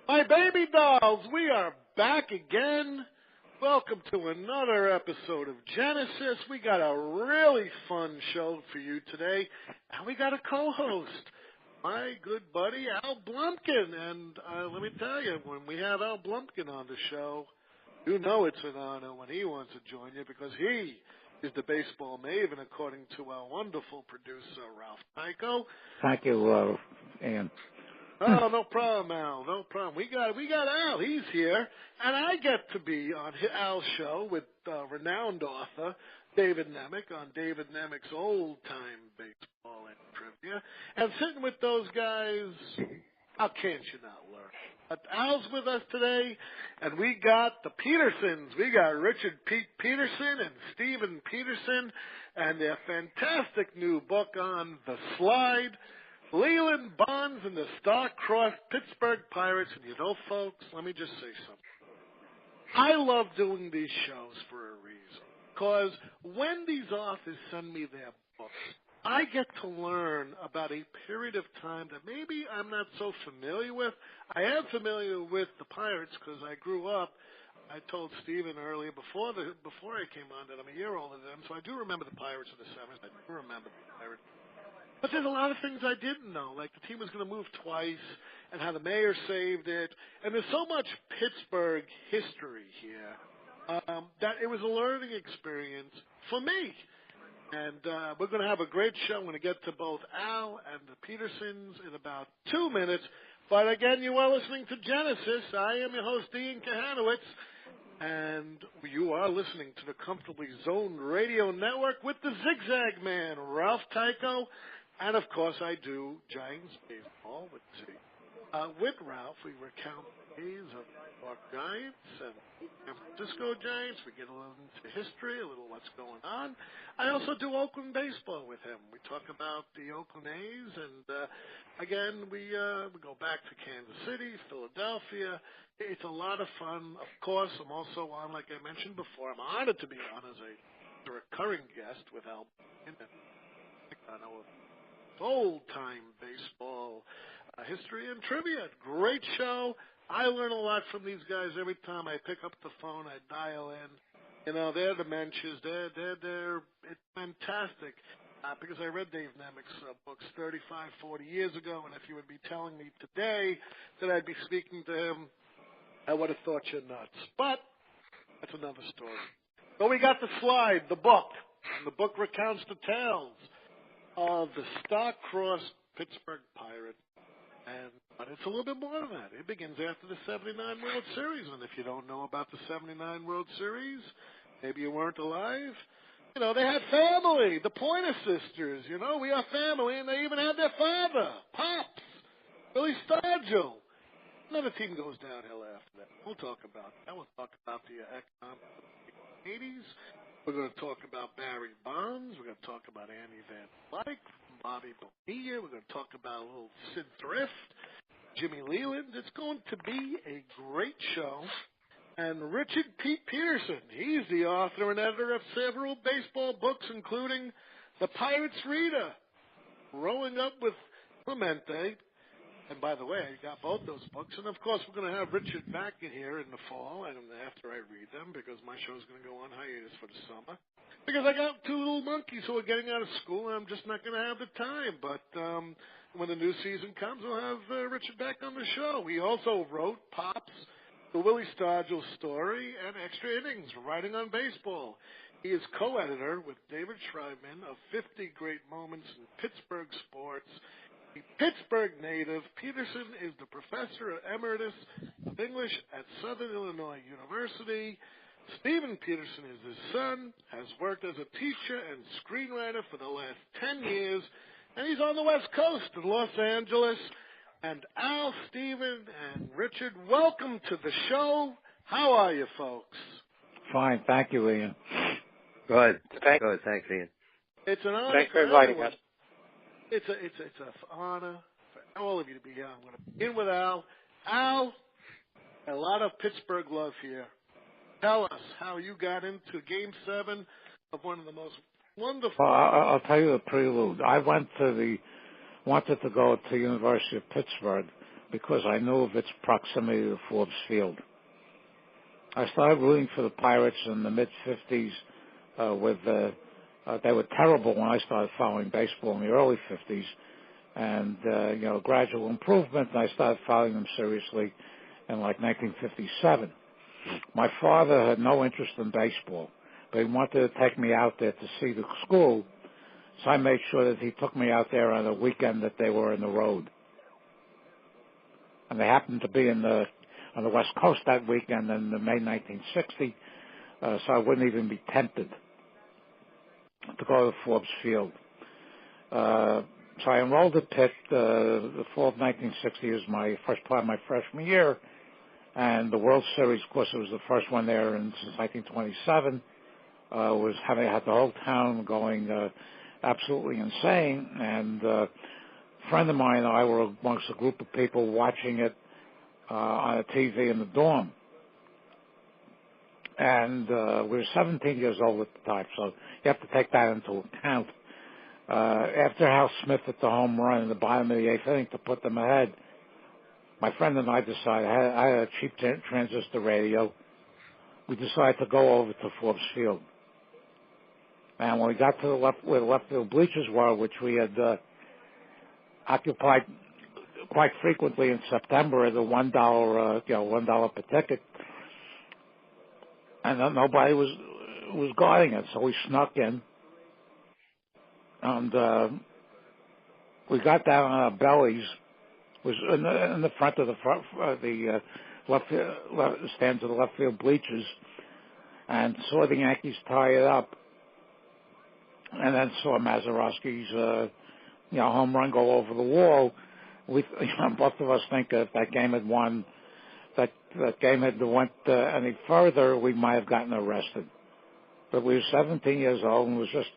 My baby dolls, we are back again. Welcome to another episode of Genesis. We got a really fun show for you today, and we got a co-host, my good buddy Al Blumkin. And let me tell you, when we have Al Blumkin on the show, you know it's an honor when he wants to join you because he is the baseball maven, according to our wonderful producer, Ralph Tycho. Thank you, Ian. Oh, no problem, Al. No problem. We got Al. He's here, and I get to be on Al's show with renowned author David Nemec on David Nemec's old time baseball and trivia. And sitting with those guys, how can't you not learn? But Al's with us today, and we got the Petersons. We got Richard Peterson and Stephen Peterson, and their fantastic new book on The Slide, Leyland Bonds and the Star Crossed Pittsburgh Pirates. And you know, folks, let me just say something. I love doing these shows for a reason. Because when these authors send me their books, I get to learn about a period of time that maybe I'm not so familiar with. I am familiar with the Pirates because I grew up. I told Stephen earlier before I came on that I'm a year older than him, so I do remember the Pirates of the 70s. I do remember the Pirates. But there's a lot of things I didn't know, like the team was going to move twice and how the mayor saved it. And there's so much Pittsburgh history here that it was a learning experience for me. And we're going to have a great show. I'm going to get to both Al and the Petersons in about 2 minutes. But again, you are listening to Genesis. I am your host, Ian Kahanowitz. And you are listening to the Comfortably Zoned Radio Network with the Zigzag Man, Ralph Tycho. And, of course, I do Giants baseball with Ralph. We recount the days of our Giants and San Francisco Giants. We get a little into history, a little what's going on. I also do Oakland baseball with him. We talk about the Oakland A's. And, again, we go back to Kansas City, Philadelphia. It's a lot of fun. Of course, I'm also on, like I mentioned before, I'm honored to be on as a recurring guest with Al Blumkin. I know old-time baseball history and trivia. Great show. I learn a lot from these guys every time I pick up the phone. I dial in. You know, their dementias, it's fantastic. Because I read Dave Nemec's books 35, 40 years ago, and if you would be telling me today that I'd be speaking to him, I would have thought you're nuts. But that's another story. So we got The Slide, the book, and the book recounts the tales of the Star Crossed Pittsburgh Pirates, but it's a little bit more than that. It begins after the 79 World Series, and if you don't know about the 79 World Series, maybe you weren't alive. You know, they had family, the Pointer Sisters. You know, we are family, and they even had their father, Pops, Billy Stargell. Another team goes downhill after that. We'll talk about that. We'll talk about the economic 80s. We're going to talk about Barry Bonds. We're going to talk about Annie Van Dyke, Bobby Bonilla. We're going to talk about a little Sid Thrift, Jimmy Leyland. It's going to be a great show. And Richard Peterson, he's the author and editor of several baseball books, including The Pirates Reader, Growing Up with Clemente. And by the way, I got both those books. And, of course, we're going to have Richard back in here in the fall and after I read them because my show's going to go on hiatus for the summer. Because I got two little monkeys who are getting out of school, and I'm just not going to have the time. But when the new season comes, we'll have Richard back on the show. He also wrote Pops, the Willie Stargell story, and Extra Innings, Writing on Baseball. He is co-editor with David Schreibman of 50 Great Moments in Pittsburgh Sports. Pittsburgh native, Peterson is the professor emeritus of English at Southern Illinois University. Stephen Peterson is his son, has worked as a teacher and screenwriter for the last 10 years, and he's on the West Coast in Los Angeles. And Al, Stephen, and Richard, welcome to the show. How are you, folks? Fine, thank you, Ian. Good. Thanks, Ian. It's an honor. Thanks for inviting us. It's an honor for all of you to be here. I'm going to begin with Al. Al, a lot of Pittsburgh love here. Tell us how you got into Game 7 of one of the most wonderful. Well, I'll tell you the prelude. I wanted to go to University of Pittsburgh because I knew of its proximity to Forbes Field. I started rooting for the Pirates in the mid-'50s they were terrible when I started following baseball in the early '50s, and gradual improvement. And I started following them seriously in like 1957. My father had no interest in baseball, but he wanted to take me out there to see the school, so I made sure that he took me out there on a weekend that they were on the road. And they happened to be on the West Coast that weekend in May 1960, so I wouldn't even be tempted to go to Forbes Field. So I enrolled at Pitt. The fall of 1960 was my first part of my freshman year, and the World Series, of course, it was the first one there since 1927. Had the whole town going absolutely insane, and a friend of mine and I were amongst a group of people watching it on a TV in the dorm. And we were 17 years old at the time, so you have to take that into account. After Hal Smith hit the home run in the bottom of the eighth inning to put them ahead, my friend and I decided, I had a cheap transistor radio. We decided to go over to Forbes Field. And when we got to where the left field bleachers were, which we had occupied quite frequently in September at the $1 per ticket, and nobody was guarding it, so we snuck in, and we got down on our bellies. Was in the front of the left stands of the left field bleachers, and saw the Yankees tie it up, and then saw Mazeroski's home run go over the wall. Both of us think if that game had won. That game had went any further, we might have gotten arrested. But we were 17 years old, and it was just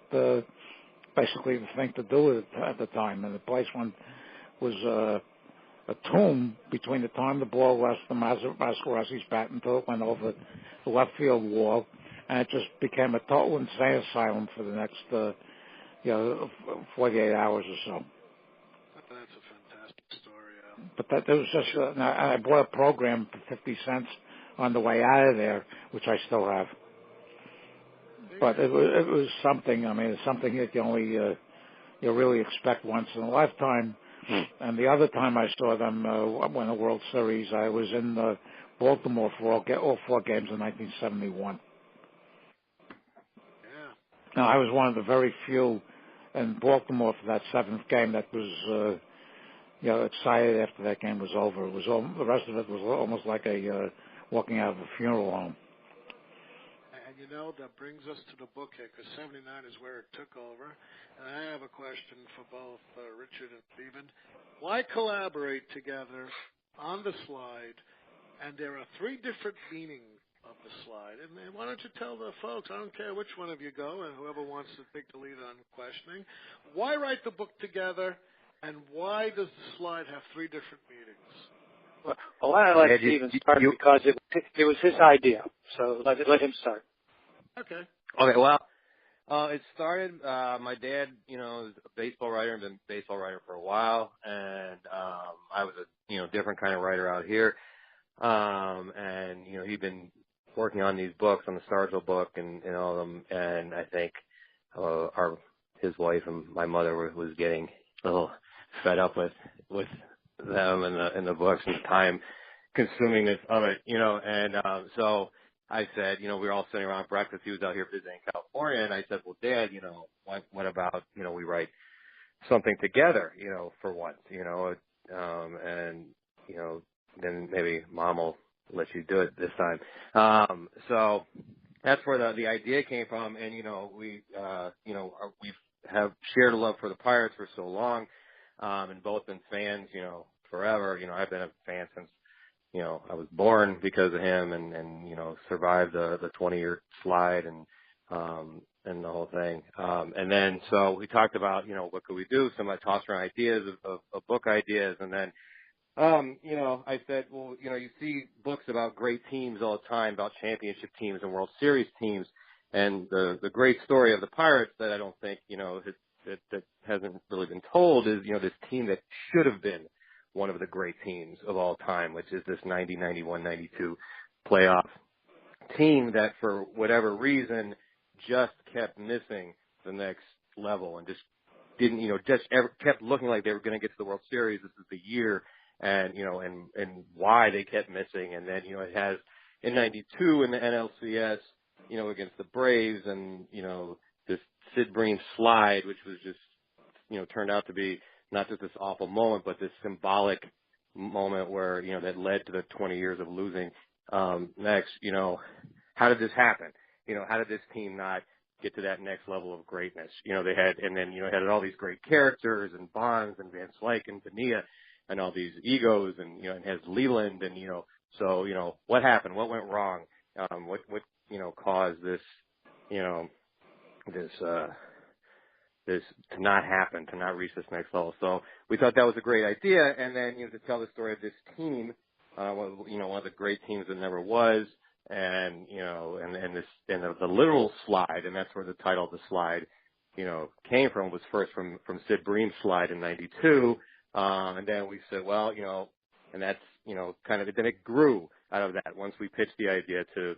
basically the thing to do at the time. And the place was a tomb between the time the ball left the Mascarossi's bat until it went over the left field wall, and it just became a total insane asylum for the next 48 hours or so. That's a fantastic story. But there was just, I bought a program for 50 cents on the way out of there, which I still have. But it was something. I mean, it's something that you only you really expect once in a lifetime. And the other time I saw them win a World Series, I was in Baltimore for all four games in 1971. Yeah. Now, I was one of the very few in Baltimore for that seventh game that was excited after that game was over. It was the rest of it was almost like a walking out of a funeral home. And that brings us to the book here, because 79 is where it took over. And I have a question for both Richard and Stephen. Why collaborate together on the slide? And there are three different meanings of the slide. And why don't you tell the folks, I don't care which one of you go, and whoever wants to take the lead on questioning, why write the book together? And why does the slide have three different meanings? Well, I let Stephen start because it was his idea. So let him start. Okay. Well, it started, my dad, is a baseball writer and been a baseball writer for a while. And I was a, different kind of writer out here. And, he'd been working on these books, on the Starsville book and all of them. And I think his wife and my mother was getting a little fed up with them and the books and the time consumingness of it, and so I said, we were all sitting around breakfast. He was out here visiting California, and I said, well, Dad, what about, we write something together, for once, and, then maybe Mom will let you do it this time. So that's where the idea came from. And, we have shared a love for the Pirates for so long, and both been fans, forever. I've been a fan since, I was born because of him and survived the 20-year slide and the whole thing. And then, so we talked about, what could we do? Some of tossed around ideas of book ideas. And then, I said, well, you see books about great teams all the time, about championship teams and World Series teams. And the great story of the Pirates that I don't think, that hasn't really been told is, this team that should have been one of the great teams of all time, which is this 90, 91, 92 playoff team that for whatever reason just kept missing the next level and just didn't, kept looking like they were going to get to the World Series. This is the year, and why they kept missing. And then, it has in 92 in the NLCS, against the Braves, and, this Sid Bream slide, which was just, turned out to be not just this awful moment, but this symbolic moment where, that led to the 20 years of losing. Next, how did this happen? How did this team not get to that next level of greatness? They had, and then, had all these great characters and Bonds and Van Slyke and Bonilla and all these egos and, and has Leyland and, so, what happened? What went wrong? What caused this, this to not happen, to not reach this next level? So we thought that was a great idea. And then, to tell the story of this team, one of the great teams that never was, and the literal slide, and that's where the title of the slide, came from, was first from Sid Bream's slide in 92. And then we said, well, and that's, kind of, then it grew out of that once we pitched the idea to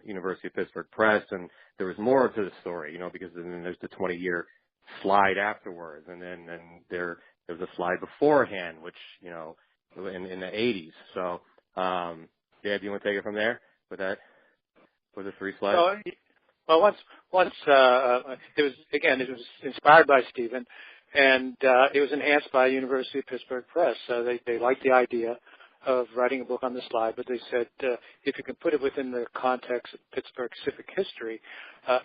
University of Pittsburgh Press, and there was more to the story, because then there's the 20-year slide afterwards, and then there was a slide beforehand, which, in the 80s. So, Dad, do you want to take it from there with that, with the 3 slides? Well, once it was inspired by Stephen, and it was enhanced by University of Pittsburgh Press. So they liked the idea of writing a book on the slide, but they said if you can put it within the context of Pittsburgh civic history,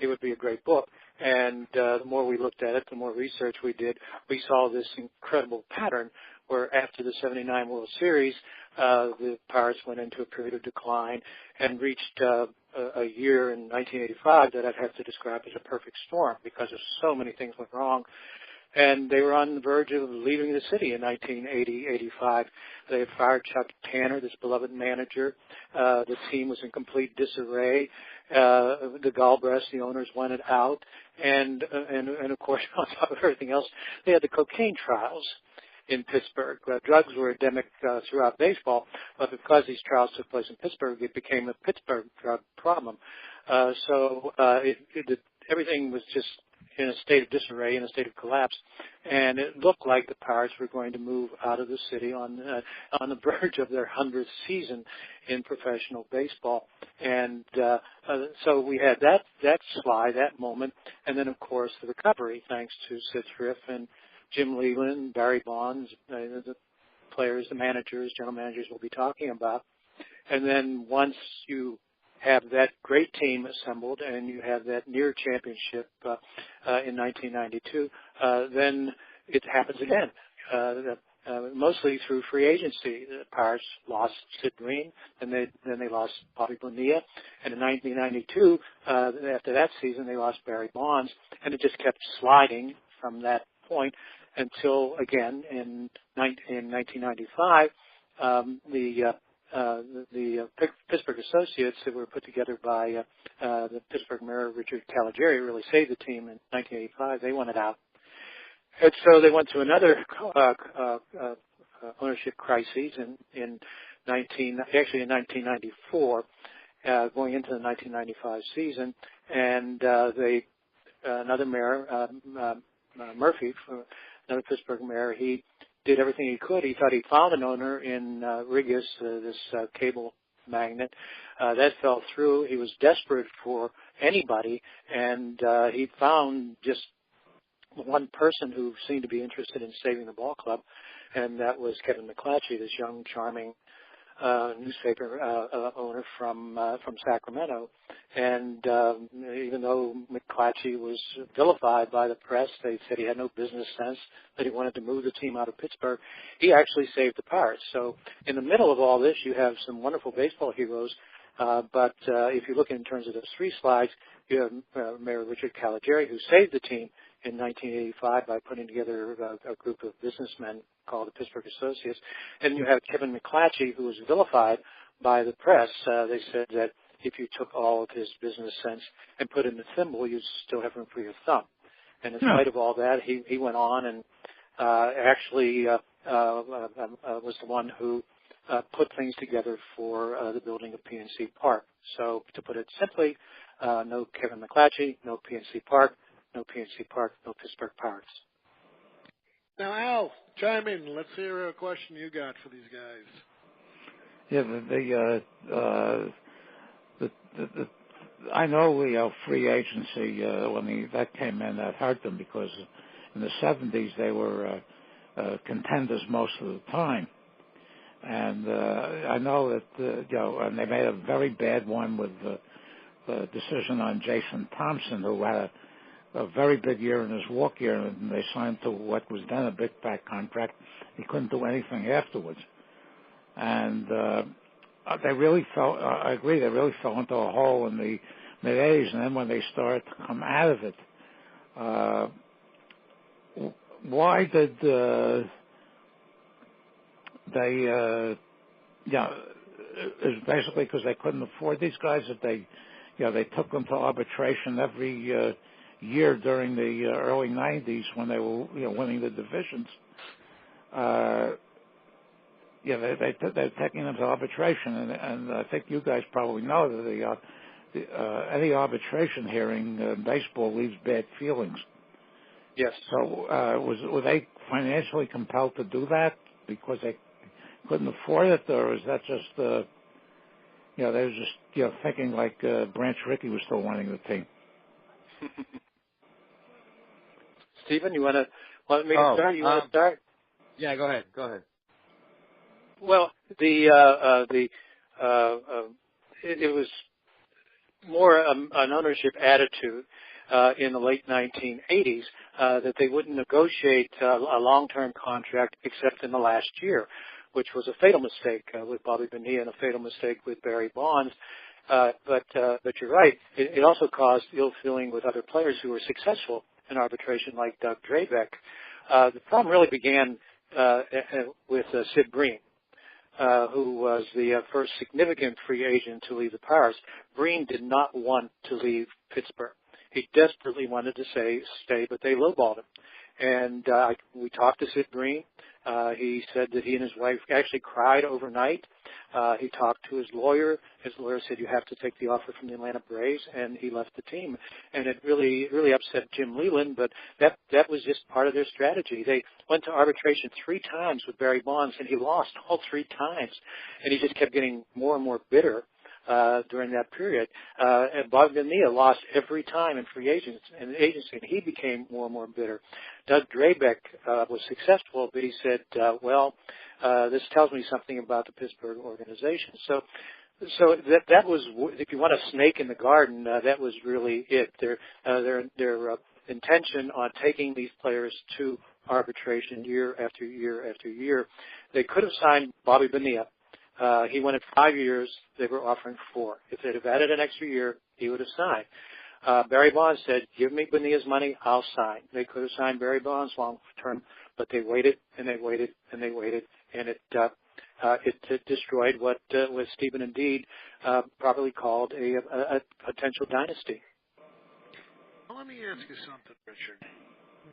it would be a great book. And the more we looked at it, the more research we did, we saw this incredible pattern where after the 79 World Series, the Pirates went into a period of decline and reached a year in 1985 that I'd have to describe as a perfect storm because of so many things went wrong. And they were on the verge of leaving the city in 1980-85. They had fired Chuck Tanner, this beloved manager. The team was in complete disarray. The Galbraiths, the owners, wanted out. And of course, on top of everything else, they had the cocaine trials in Pittsburgh. Drugs were endemic throughout baseball, but because these trials took place in Pittsburgh, it became a Pittsburgh drug problem. So everything was just in a state of disarray, in a state of collapse, and it looked like the Pirates were going to move out of the city on the verge of their 100th season in professional baseball. And so we had that slide, that moment, and then, of course, the recovery, thanks to Sid Thrift and Jim Leyland, Barry Bonds, the players, the managers, general managers we'll be talking about. And then once you have that great team assembled and you have that near championship in 1992, then it happens again, mostly through free agency. The Pirates lost Sid Bream, and then they lost Bobby Bonilla. And in 1992, after that season, they lost Barry Bonds, and it just kept sliding from that point until, again, in 1995, the Pittsburgh Associates that were put together by the Pittsburgh Mayor Richard Caligari really saved the team in 1985. They wanted out. And so they went to another ownership crisis in 1994, going into the 1995 season, and another mayor, Murphy, another Pittsburgh mayor, he did everything he could. He thought he found an owner in Rigas, this cable magnate. That fell through. He was desperate for anybody, and he found just one person who seemed to be interested in saving the ball club, and that was Kevin McClatchy, this young, charming newspaper owner from Sacramento. And even though McClatchy was vilified by the press, they said he had no business sense, that he wanted to move the team out of Pittsburgh, he actually saved the Pirates. So in the middle of all this, you have some wonderful baseball heroes, but if you look in terms of those 3 slides, you have Mayor Richard Caligari, who saved the team in 1985 by putting together a group of businessmen called the Pittsburgh Associates. And you have Kevin McClatchy, who was vilified by the press. They said that if you took all of his business sense and put it in a thimble, you'd still have room for your thumb. And in spite of all that, he went on and actually was the one who put things together for the building of PNC Park. So to put it simply, no Kevin McClatchy, no PNC Park, no PNC Park, no Pittsburgh Pirates. Now, Al, chime in. Let's hear a question you got for these guys. Yeah, I know the free agency when that came in, that hurt them because in the 70s they were contenders most of the time, and I know that and they made a very bad one with the decision on Jason Thompson, who had a very big year in his walk year, and they signed to what was then a big fat contract. He couldn't do anything afterwards, and they really fell. I agree, they really fell into a hole in the mid-80s, and then when they started to come out of it, why did they? It's basically because they couldn't afford these guys. That they took them to arbitration every year during the early 90s when they were winning the divisions. They're taking them to arbitration, and I think you guys probably know that any arbitration hearing in baseball leaves bad feelings. Yes. So were they financially compelled to do that because they couldn't afford it, or is that just they were just thinking like Branch Rickey was still running the team? Stephen, you want me to start? You want to start? Yeah, go ahead. Well, it was more an ownership attitude in the late 1980s that they wouldn't negotiate a long-term contract except in the last year, which was a fatal mistake with Bobby Bonilla and a fatal mistake with Barry Bonds. But you're right. It also caused ill feeling with other players who were successful in arbitration, like Doug Drabeck. The problem really began with Sid Green, who was the first significant free agent to leave the Pirates. Green did not want to leave Pittsburgh. He desperately wanted to stay, but they lowballed him. And we talked to Sid Green. He said that he and his wife actually cried overnight. He talked to his lawyer. His lawyer said, you have to take the offer from the Atlanta Braves, and he left the team. And it really upset Jim Leyland, but that was just part of their strategy. They went to arbitration 3 times with Barry Bonds, and he lost all 3 times. And he just kept getting more and more bitter during that period. And Bobby Bonilla lost every time in free agency, and he became more and more bitter. Doug Drabeck was successful, but he said, this tells me something about the Pittsburgh organization. So that was, if you want a snake in the garden, that was really it. Their intention on taking these players to arbitration year after year after year. They could have signed Bobby Bonilla. He wanted 5 years. They were offering 4. If they'd have added an extra year, he would have signed. Barry Bonds said, give me Bonilla's money, I'll sign. They could have signed Barry Bonds long term, but they waited and they waited and they waited, and it destroyed what Stephen Indeed probably called a potential dynasty. Well, let me ask you something, Richard.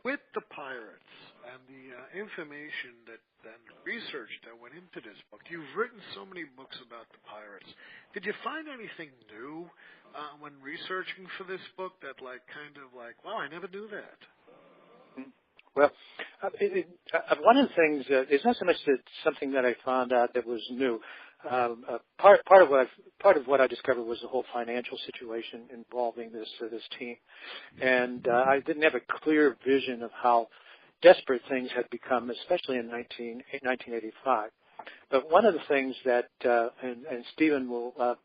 With the Pirates and the information and research that went into this book, you've written so many books about the Pirates. Did you find anything new when researching for this book that wow, I never knew that? Well, one of the things, it's not so much that something that I found out that was new. Part of what I discovered was the whole financial situation involving this team, and I didn't have a clear vision of how desperate things had become, especially in 1985. But one of the things that, and Stephen will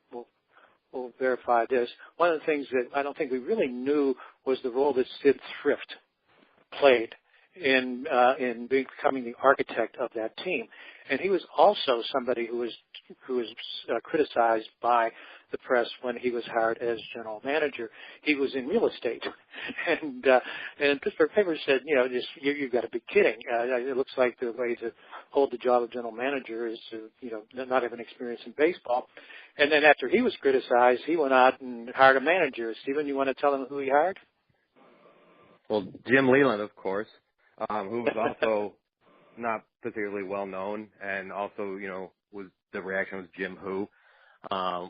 verify this, one of the things that I don't think we really knew was the role that Sid Thrift played in becoming the architect of that team. And he was also somebody who was criticized by the press when he was hired as general manager. He was in real estate, and Pittsburgh papers said, you've got to be kidding. It looks like the way to hold the job of general manager is to not have an experience in baseball. And then after he was criticized, he went out and hired a manager. Stephen, you want to tell him who he hired? Well, Jim Leyland, of course, who was also not particularly well known, and also, the reaction was Jim Who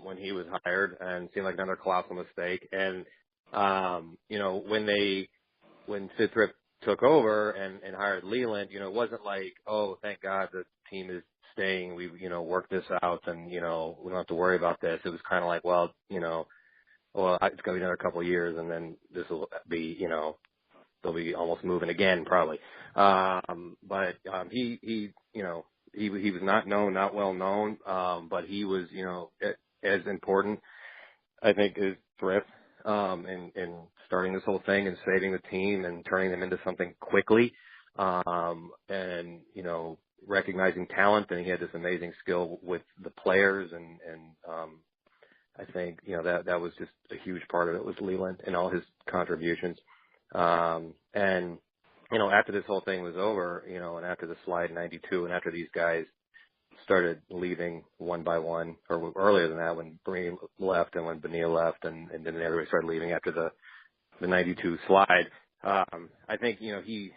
when he was hired, and seemed like another colossal mistake. And when Sid Thrift took over and hired Leyland, it wasn't like, oh, thank God the team is staying. We've worked this out, and we don't have to worry about this. It was kind of like, well, it's going to be another couple of years, and then this will be, they'll be almost moving again, probably. But he was not well known, but he was, as important, I think, as Thrift, in starting this whole thing and saving the team and turning them into something quickly, and, recognizing talent. And he had this amazing skill with the players, and I think, that was just a huge part of it, was Leyland and all his contributions. And, after this whole thing was over, and after the slide in 92, and after these guys started leaving one by one, or earlier than that, when Breen left and when Bonilla left, and then everybody started leaving after the 92 slide, I think, he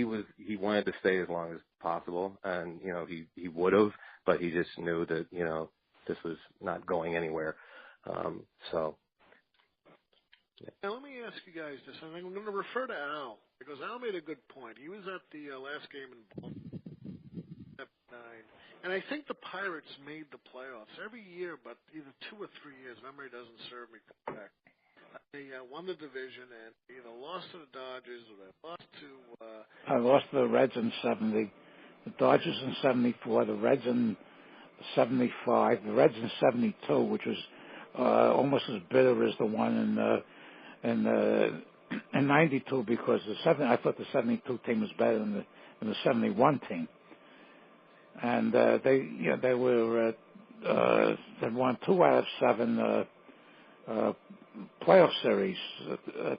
wanted to stay as long as possible, and, he would have, but he just knew that, this was not going anywhere. So. Now, let me ask you guys this, and I'm going to refer to Al, because Al made a good point. He was at the last game in Blumkin, and I think the Pirates made the playoffs every year, but either 2 or 3 years. Memory doesn't serve me correct. They won the division and either lost to the Dodgers or they lost to... I lost to the Reds in 70, the Dodgers in 74, the Reds in 75, the Reds in 72, which was almost as bitter as the one in 92, because I thought the 72 team was better than the 71 team, and they won 2 out of 7 playoff series,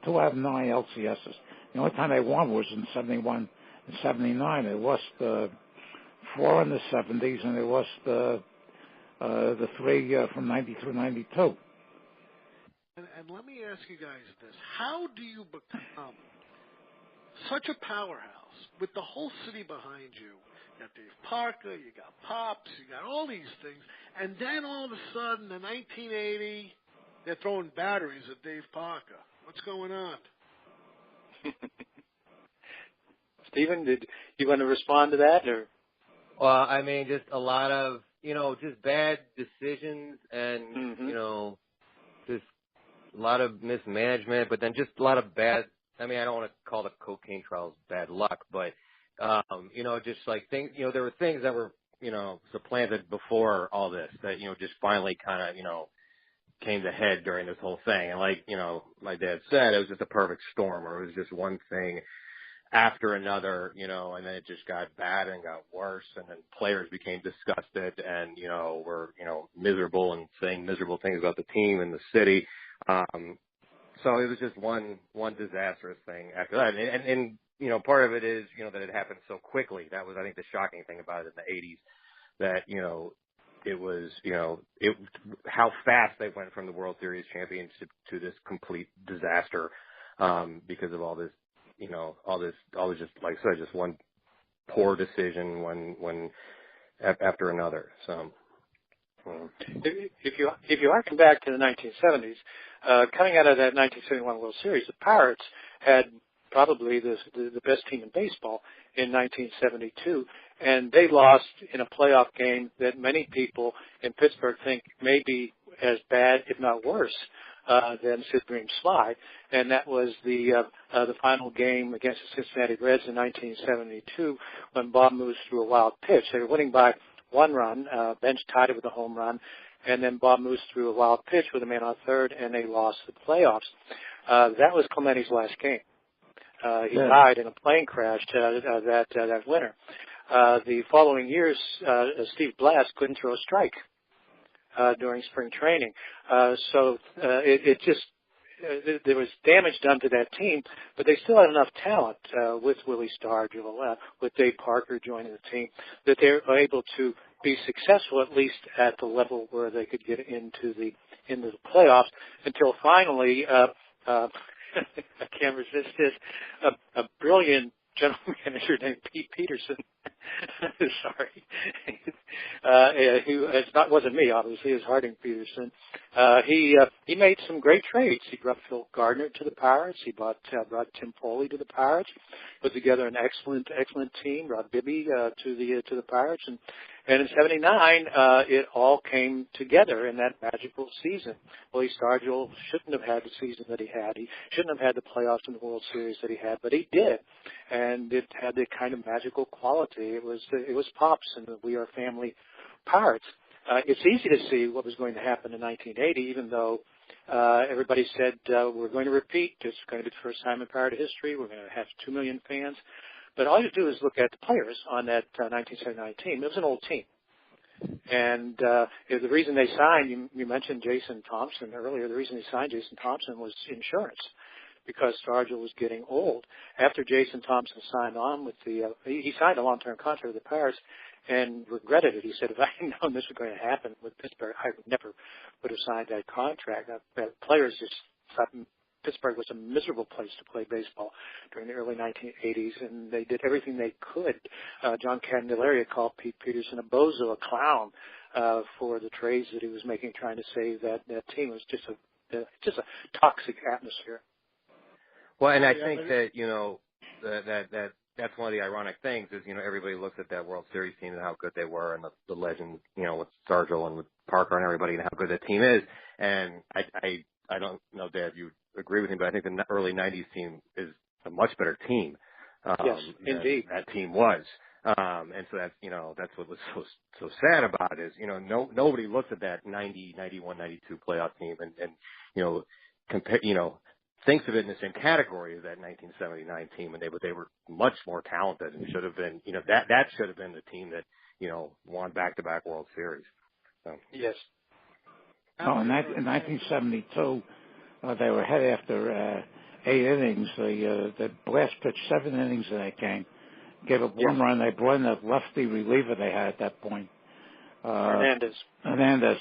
2 out of 9 LCSs. The only time they won was in 71 and 79. They lost 4 in the 70s, and they lost the 3 from 90 through 92. And let me ask you guys this. How do you become such a powerhouse with the whole city behind you? You got Dave Parker, you got Pops, you got all these things, and then all of a sudden in 1980, they're throwing batteries at Dave Parker. What's going on? Stephen, did you want to respond to that? Or? Well, I mean, just a lot of, just bad decisions and, just a lot of mismanagement, but then just a lot of bad, I mean, I don't want to call the cocaine trials bad luck, but, just like things, there were things that were, supplanted before all this that, just finally kind of, came to head during this whole thing. And like, my dad said, it was just a perfect storm, or it was just one thing after another, and then it just got bad and got worse, and then players became disgusted and, were, miserable and saying miserable things about the team and the city. So it was just one disastrous thing after that. And part of it is, that it happened so quickly. That was, I think, the shocking thing about it in the 80s, that, it was, how fast they went from the World Series championship to this complete disaster, because of all this, all this just, like I said, just one poor decision, one after another. So, if you harken back to the 1970s, coming out of that 1971 World Series, the Pirates had probably the best team in baseball in 1972, and they lost in a playoff game that many people in Pittsburgh think may be as bad, if not worse, than Sid Bream's slide, and that was the final game against the Cincinnati Reds in 1972 when Bob Moose threw a wild pitch. They were winning by 1 run, Bench tied it with a home run, and then Bob Moose threw a wild pitch with a man on third, and they lost the playoffs. That was Clementi's last game. He died in a plane crash that winter. The following years, Steve Blass couldn't throw a strike during spring training. So there was damage done to that team, but they still had enough talent with Willie Stargell, with Dave Parker joining the team, that they were able to be successful at least at the level where they could get into the playoffs until finally. I can't resist this. A brilliant general manager named Pete Peterson Sorry. Wasn't me, obviously. It was Harding Peterson. He made some great trades. He brought Phil Gardner to the Pirates. He brought Tim Foley to the Pirates. Put together an excellent team. Brought Bibby to the Pirates, and in '79 it all came together in that magical season. Willie Stargell shouldn't have had the season that he had. He shouldn't have had the playoffs in the World Series that he had, but he did, and it had the kind of magical quality. It was Pops and the We Are Family Pirates. It's easy to see what was going to happen in 1980, even though everybody said we're going to repeat. It's going to be the first time in Pirate history. We're going to have 2 million fans. But all you do is look at the players on that 1979 team. It was an old team. And the reason they signed, you mentioned Jason Thompson earlier, the reason they signed Jason Thompson was insurance, because Stargell was getting old. After Jason Thompson signed on with he signed a long-term contract with the Pirates and regretted it. He said, if I had known this was going to happen with Pittsburgh, I never would have signed that contract. Players just thought Pittsburgh was a miserable place to play baseball during the early 1980s, and they did everything they could. John Candelaria called Pete Peterson a bozo, a clown, for the trades that he was making, trying to save that team. It was just a toxic atmosphere. Well, and I think that that's one of the ironic things is, everybody looks at that World Series team and how good they were, and the legend, with Stargell and with Parker and everybody, and how good that team is. And I don't know, Dad, you agree with me, but I think the early 90s team is a much better team. Yes, indeed. That team was. And so that's what was so sad about it is, nobody looks at that 90, 91, 92 playoff team and compare, thinks of it in the same category as that 1979 team, and they were much more talented and should have been, that should have been the team that, won back-to-back World Series. So. Yes. Oh, in 1972, they were ahead after 8 innings. The Blast pitched 7 innings in that game. Gave up 1 run. They brought in that lefty reliever they had at that point. Hernandez,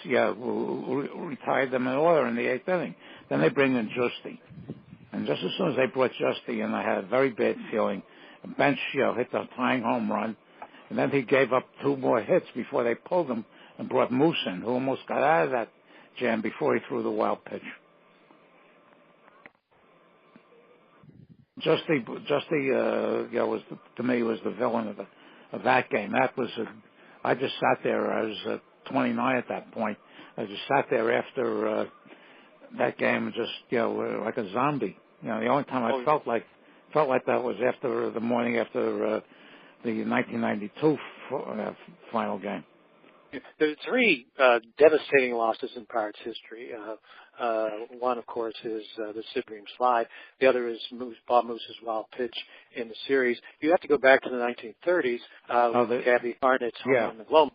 who retired them in order in the 8th inning. Then they bring in Justy. And just as soon as they brought Justy in, I had a very bad feeling. Bench hit the tying home run. And then he gave up 2 more hits before they pulled him and brought Moose in, who almost got out of that jam before he threw the wild pitch. Justy, to me, was the villain of that game. I just sat there. I was 29 at that point. I just sat there after that game, and just like a zombie. The only time I felt like that was after the morning after the 1992 final game. There are 3 devastating losses in Pirates history. One, of course, is the Sid Bream slide. The other is Bob Moose's wild pitch in the series. You have to go back to the 1930s. Gabby Hartnett's home in the Leyland.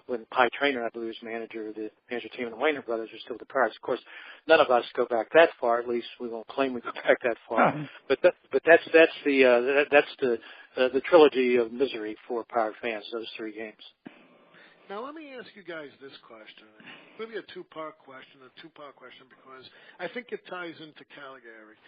When Pie Traynor, I believe, was the manager team, and the Wayner brothers were still the Pirates. Of course, none of us go back that far. At least we won't claim we go back that far. But that's the trilogy of misery for Pirate fans. Those 3 games. Now let me ask you guys this question. Maybe a two-part question because I think it ties into Caligari.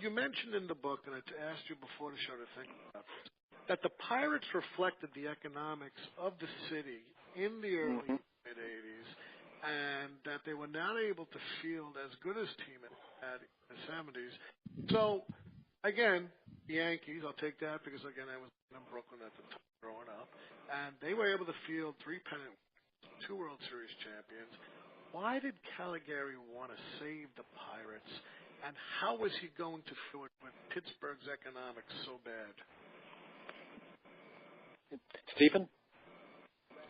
You mentioned in the book, and I asked you before the show to think about this, that the Pirates reflected the economics of the city in the early mid-'80s, and that they were not able to field as good as team had in the '70s. So, again, the Yankees, I'll take that because, again, I was in Brooklyn at the time growing up, and they were able to field 3 pennant winners, 2 World Series champions. Why did Caligari want to save the Pirates, and how was he going to do it with Pittsburgh's economics so bad? Stephen?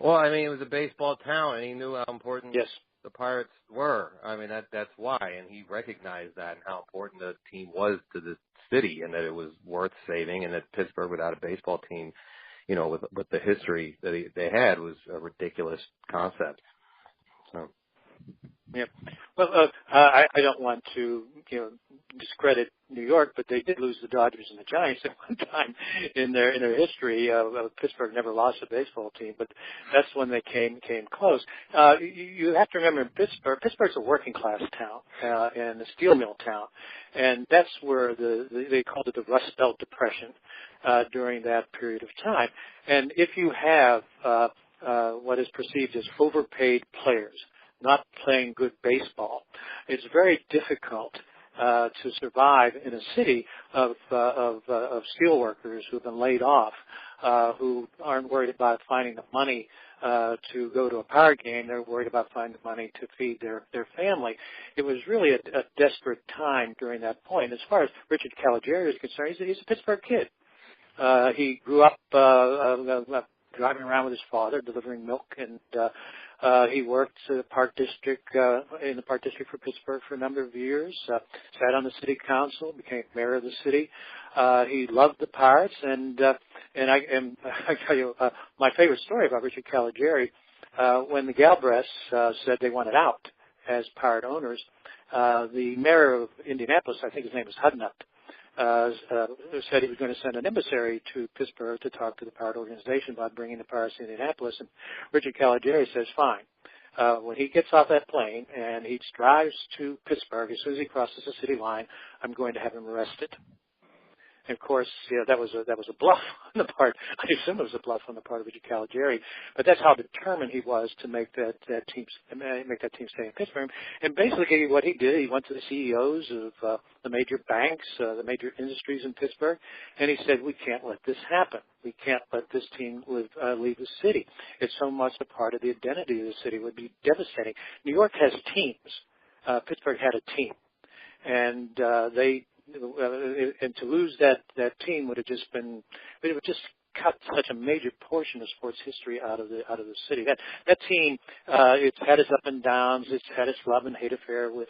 Well, I mean, it was a baseball town, and he knew how important the Pirates were. I mean, that's why, and he recognized that and how important the team was to the city, and that it was worth saving, and that Pittsburgh without a baseball team, with the history that they had, was a ridiculous concept. So. Yeah. Well, I don't want to, discredit New York, but they did lose the Dodgers and the Giants at one time in their history. Pittsburgh never lost a baseball team, but that's when they came close. You have to remember, Pittsburgh's a working class town and a steel mill town, and that's where they called it the Rust Belt Depression during that period of time. And if you have what is perceived as overpaid players not playing good baseball, it's very difficult to survive in a city of steel workers who've been laid off, who aren't worried about finding the money to go to a Pirate game. They're worried about finding the money to feed their family. It was really a desperate time during that point. As far as Richard Caligari is concerned, he's a Pittsburgh kid. He grew up driving around with his father, delivering milk, and he worked in the Park District for Pittsburgh for a number of years. Sat on the city council, became mayor of the city. He loved the Pirates, and I tell you my favorite story about Richard Caligari. When the Galbraiths said they wanted out as Pirate owners, the mayor of Indianapolis, I think his name was Hudnut, said he was going to send an emissary to Pittsburgh to talk to the Pirate organization about bringing the Pirates to Indianapolis. And Richard Caligari says, fine. When he gets off that plane and he drives to Pittsburgh, as soon as he crosses the city line, I'm going to have him arrested. And of course, that was a bluff on the part. I assume it was a bluff on the part of Richard Caligari, but that's how determined he was to make that team stay in Pittsburgh. And basically, what he did, he went to the CEOs of the major banks, the major industries in Pittsburgh, and he said, "We can't let this happen. We can't let this team leave the city. It's so much a part of the identity of the city. It would be devastating." New York has teams. Pittsburgh had a team, and and to lose that team would just cut such a major portion of sports history out of the city. That team, it's had its up and downs, it's had its love and hate affair with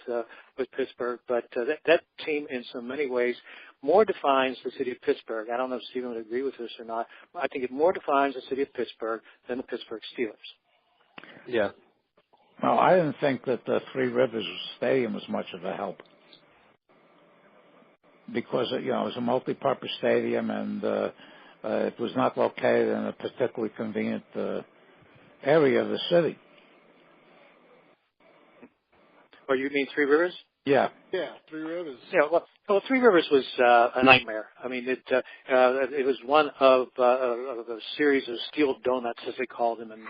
Pittsburgh, but that team in so many ways more defines the city of Pittsburgh. I don't know if Stephen would agree with this or not. I think it more defines the city of Pittsburgh than the Pittsburgh Steelers. Yeah. Well, I didn't think that the Three Rivers Stadium was much of a help, because it was a multi-purpose stadium, and it was not located in a particularly convenient area of the city. Or you mean Three Rivers? Yeah. Yeah, Three Rivers. Yeah, well, Three Rivers was a nightmare. I mean, it was one of a series of steel donuts, as they called them. And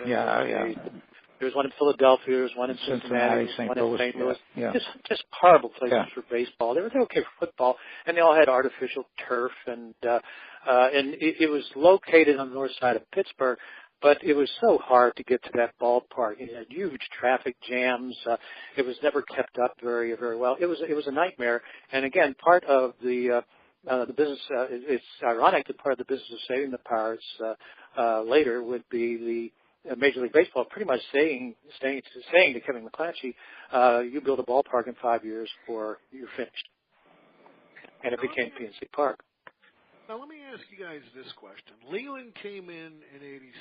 there was one in Philadelphia, there was one in Cincinnati, one in St. Louis. Yeah. Just horrible places for baseball. They were okay for football, and they all had artificial turf, and it was located on the north side of Pittsburgh. But it was so hard to get to that ballpark. It had huge traffic jams. It was never kept up very, very well. It was a nightmare. And again, part of the business. It's ironic that part of the business of saving the Pirates later would be the Major League Baseball pretty much saying to Kevin McClatchy, you build a ballpark in 5 years or you're finished. And it became PNC Park. Now, let me ask you guys this question. Leyland came in 86,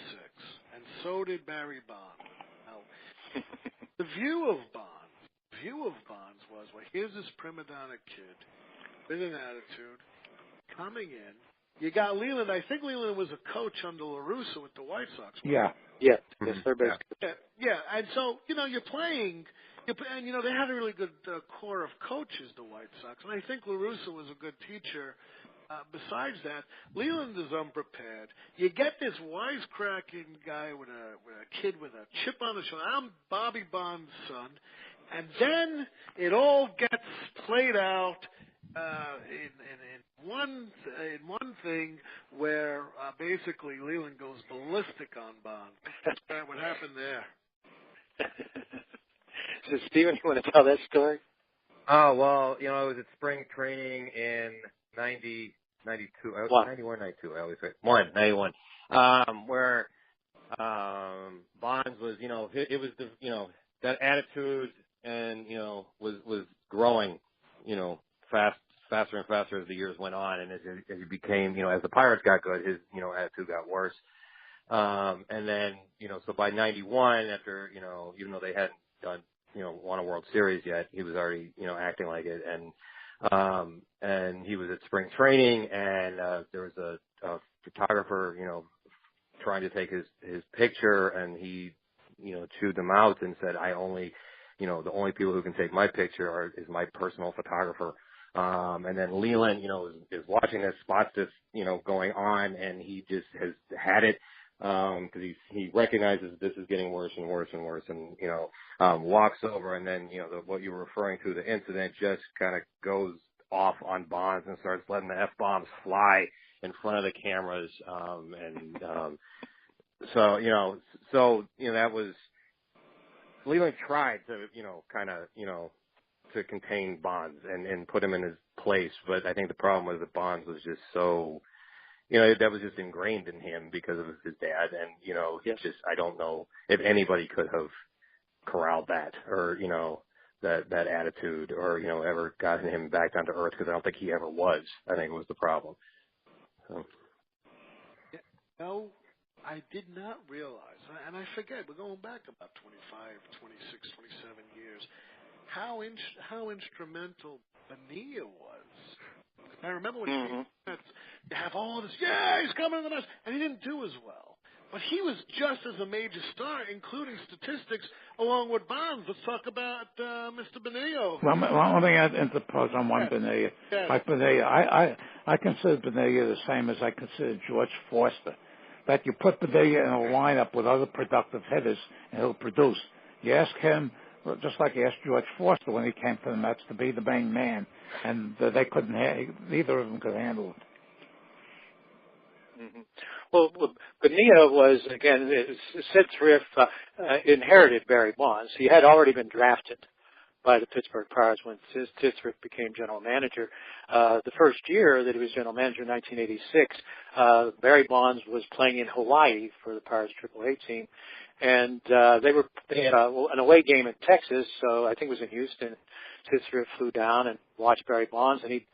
and so did Barry Bonds. Now, the view of Bonds was, well, here's this prima donna kid with an attitude coming in. You got Leyland. I think Leyland was a coach under La Russa with the White Sox. Yeah. Yeah. Yes, they're basically. Yeah, and so, you're playing, and, they had a really good core of coaches, the White Sox, and I think La Russa was a good teacher. Besides that, Leyland is unprepared. You get this wisecracking guy with a kid with a chip on his shoulder. I'm Bobby Bond's son, and then it all gets played out in one thing where basically Leyland goes ballistic on Bond. What happened there? So, Stephen, you want to tell that story? Oh, well, I was at spring training in 92, 91, 92, I always say 91, where Bonds was, it was the, that attitude and, was growing, faster and faster as the years went on, and as he became, as the Pirates got good, his, attitude got worse. And then, so by 91, after, even though they hadn't done won a World Series yet. He was already, acting like it. And he was at spring training, and there was a photographer, trying to take his picture, and he, chewed them out and said, I only, the only people who can take my picture is my personal photographer. And then Leyland, is watching this, spots this, going on, and he just has had it, cause he recognizes this is getting worse and worse and worse, and, walks over, and then, what you were referring to, the incident just kind of goes off on Bonds and starts letting the F-bombs fly in front of the cameras, so that was, Leyland tried to, to contain Bonds and put him in his place, but I think the problem was that Bonds was just so, that was just ingrained in him because of his dad, and, I don't know if anybody could have corralled that or, that attitude or, ever gotten him back down to earth, because I don't think he ever was. I think it was the problem. So. No, I did not realize, and I forget, we're going back about 25, 26, 27 years, how instrumental Bonilla was. I remember when you have all this, he's coming to the nuts, and he didn't do as well. But he was just as a major star, including statistics, along with Bonds. Let's talk about Mr. Bonilla. Well, let me interpose on one Bonilla. Yes. Like Bonilla, I consider Bonilla the same as I consider George Foster. That you put Bonilla in a lineup with other productive hitters, and he'll produce. You ask him, just like you asked George Foster when he came to the Mets, to be the main man, and they couldn't. Neither of them could handle it. Mm-hmm. Well, Bonilla was, again, Sid Thrift inherited Barry Bonds. He had already been drafted by the Pittsburgh Pirates when Sid Thrift became general manager. The first year that he was general manager in 1986, Barry Bonds was playing in Hawaii for the Pirates AAA team. And they had an away game in Texas, so I think it was in Houston. Sid Thrift flew down and watched Barry Bonds, and he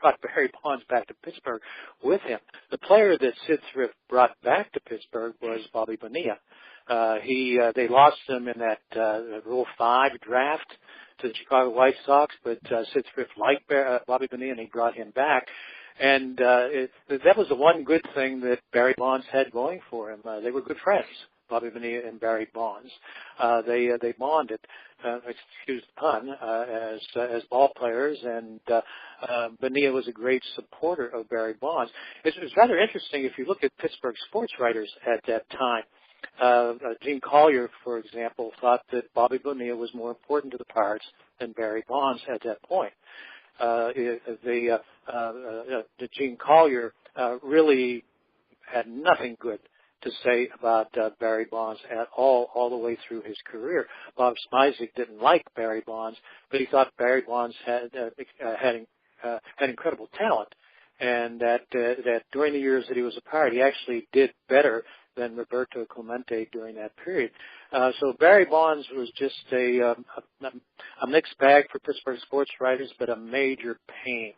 brought Barry Bonds back to Pittsburgh with him. The player that Sid Thrift brought back to Pittsburgh was Bobby Bonilla. They lost him in that Rule 5 draft to the Chicago White Sox, but Sid Thrift liked Bobby Bonilla, and he brought him back. And that was the one good thing that Barry Bonds had going for him. They were good friends, Bobby Bonilla and Barry Bonds. They bonded, excuse the pun, as ball players, and Bonilla was a great supporter of Barry Bonds. It was rather interesting if you look at Pittsburgh sports writers at that time. Gene Collier, for example, thought that Bobby Bonilla was more important to the Pirates than Barry Bonds at that point. Gene Collier really had nothing good to say about Barry Bonds at all the way through his career. Bob Smizek didn't like Barry Bonds, but he thought Barry Bonds had incredible talent, and that during the years that he was a Pirate, he actually did better than Roberto Clemente during that period. So Barry Bonds was just a mixed bag for Pittsburgh sports writers, but a major pain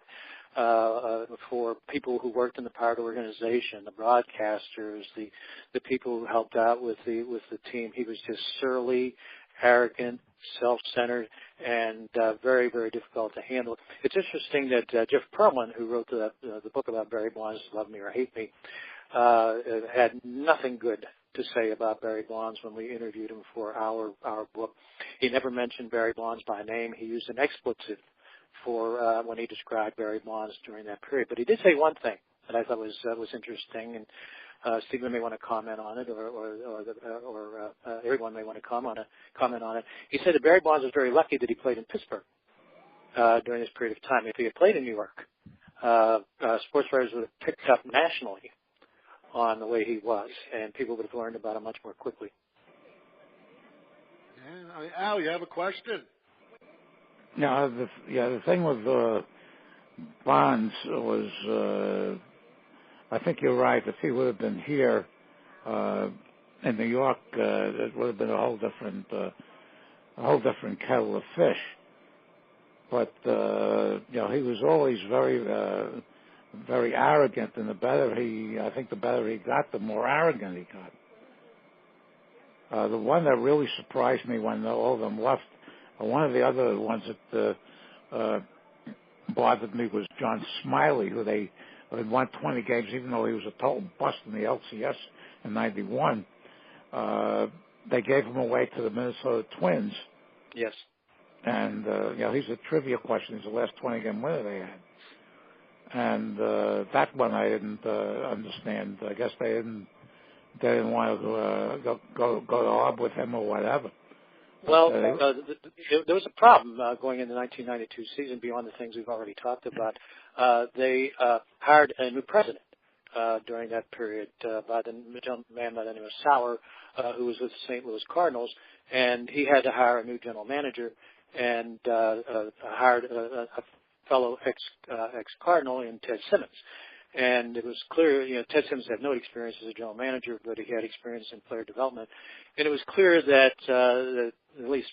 for people who worked in the Pirate organization, the broadcasters, the people who helped out with the team. He was just surly, arrogant, self-centered, and very, very difficult to handle. It's interesting that Jeff Pearlman, who wrote the book about Barry Bonds, Love Me or Hate Me, had nothing good to say about Barry Bonds when we interviewed him for our book. He never mentioned Barry Bonds by name. He used an expletive for when he described Barry Bonds during that period. But he did say one thing that I thought was interesting, and Stephen may want to comment on it, or everyone may want to comment on it. He said that Barry Bonds was very lucky that he played in Pittsburgh during this period of time. If he had played in New York, sports writers would have picked up nationally on the way he was, and people would have learned about him much more quickly. Yeah, Al, you have a question? Now, the thing with Bonds was, I think you're right. If he would have been here in New York, it would have been a whole different kettle of fish. But he was always very arrogant, and the better he got, the more arrogant he got. The one that really surprised me when all of them left One of the other ones that bothered me was John Smiley, who they had won 20 games, even though he was a total bust in the LCS in '91. They gave him away to the Minnesota Twins. Yes. And, he's a trivia question. He's the last 20-game winner they had. And that one I didn't understand. I guess they didn't want to go to Arb with him or whatever. Well, there was a problem going into the 1992 season beyond the things we've already talked about. They hired a new president during that period by the man by the name of Sauer, who was with the St. Louis Cardinals, and he had to hire a new general manager and hired a fellow ex-Cardinal in Ted Simmons. And it was clear, Ted Simmons had no experience as a general manager, but he had experience in player development. And it was clear that at least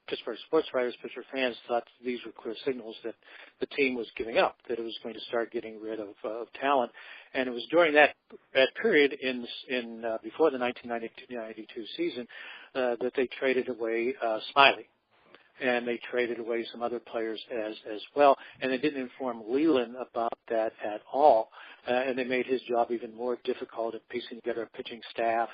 Pittsburgh sports writers, Pittsburgh fans thought these were clear signals that the team was giving up, that it was going to start getting rid of talent. And it was during that period before the 1992 season that they traded away Smiley. And they traded away some other players as well. And they didn't inform Leyland about that at all. And they made his job even more difficult at piecing together a pitching staff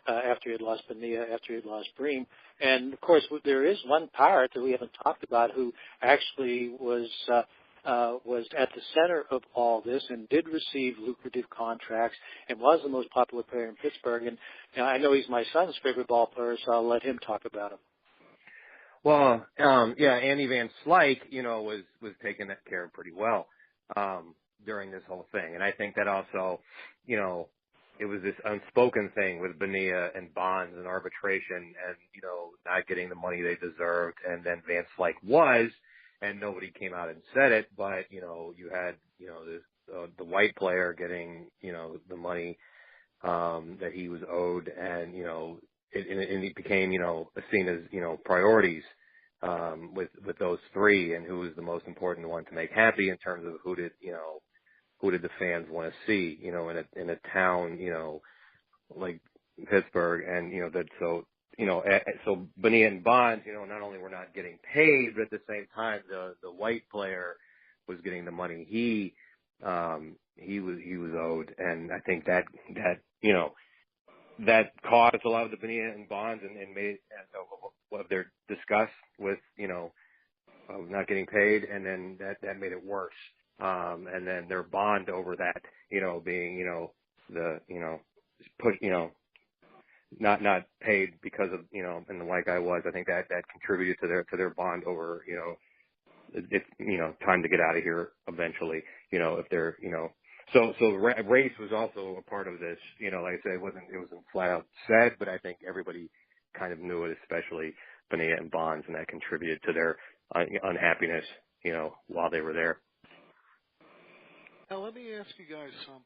after he had lost Bonilla, after he had lost Bream. And, of course, there is one Pirate that we haven't talked about who actually was at the center of all this and did receive lucrative contracts and was the most popular player in Pittsburgh. And I know he's my son's favorite ball player, so I'll let him talk about him. Well, Andy Van Slyke, was taking that care of pretty well during this whole thing. And I think that also, it was this unspoken thing with Bonilla and Bonds and arbitration and, not getting the money they deserved. And then Van Slyke was, and nobody came out and said it, but, you had, the white player getting, the money that he was owed, and, and it became, seen as, priorities with those three, and who was the most important one to make happy in terms of who did the fans want to see, in a town, like Pittsburgh, and so Bonilla and Bonds, not only were not getting paid, but at the same time the white player was getting the money he was owed, and I think that that caused a lot of the Bonilla and Bonds and made of their disgust with not getting paid, and then that made it worse. And then their bond over that, being the put not paid because of and the white guy was. I think that contributed to their bond over it's time to get out of here eventually. If they're So race was also a part of this. Like I said, it wasn't flat out said, but I think everybody kind of knew it, especially Bonilla and Bonds, and that contributed to their unhappiness, while they were there. Now let me ask you guys something.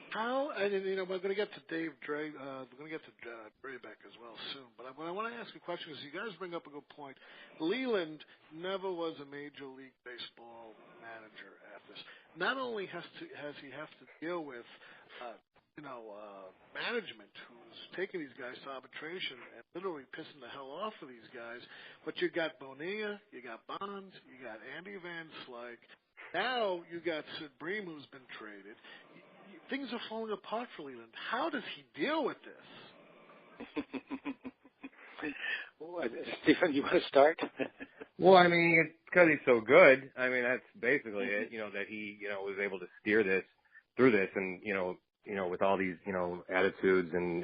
How, and we're going to get to Dave Dre, we're going to get to Drebeck as well soon, but what I want to ask a question is, you guys bring up a good point. Leland never was a Major League Baseball manager at this. Not only has he have to deal with, management who's taking these guys to arbitration and literally pissing the hell off of these guys, but you got Bonilla, you got Bonds, you got Andy Van Slyke. Now you got Sid Bream, who's been traded. Things are falling apart for Leland. How does he deal with this? Stephen, you want to start? Well, I mean, it's because he's so good. I mean, that's basically it. That he, was able to steer this through this, and with all these, attitudes and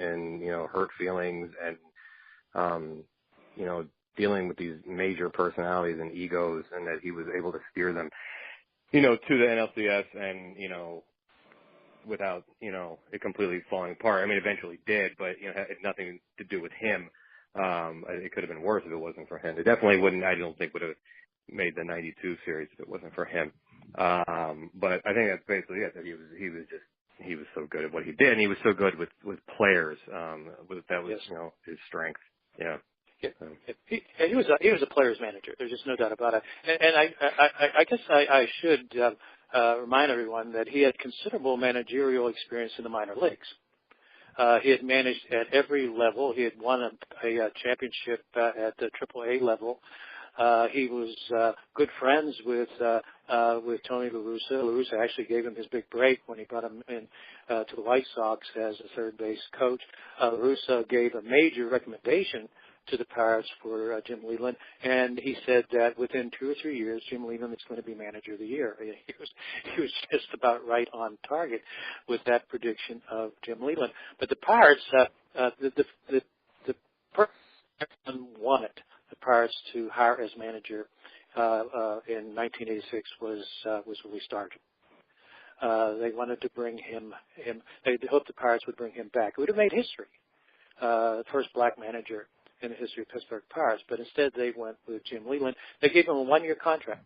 hurt feelings, and dealing with these major personalities and egos, and that he was able to steer them, to the NLCS, and without it completely falling apart. I mean, eventually did, but it had nothing to do with him. It could have been worse if it wasn't for him. It definitely wouldn't. I don't think would have made the '92 series if it wasn't for him. But I think that's basically it. That he was so good at what he did, and he was so good with players. That was his strength. Yeah. He was a player's manager. There's just no doubt about it. And I guess I should remind everyone that he had considerable managerial experience in the minor leagues. He had managed at every level. He had won a championship at the AAA level. He was good friends with Tony La Russa. La Russa actually gave him his big break when he brought him in to the White Sox as a third base coach. La Russa gave a major recommendation to the Pirates for Jim Leyland, and he said that within 2 or 3 years, Jim Leyland is going to be Manager of the Year. He was just about right on target with that prediction of Jim Leyland. But the Pirates, the person wanted the Pirates to hire as manager in 1986 was Willie Stargell. They wanted to bring him. They hoped the Pirates would bring him back. It would have made history. First black manager in the history of Pittsburgh Pirates, but instead they went with Jim Leyland. They gave him a 1-year contract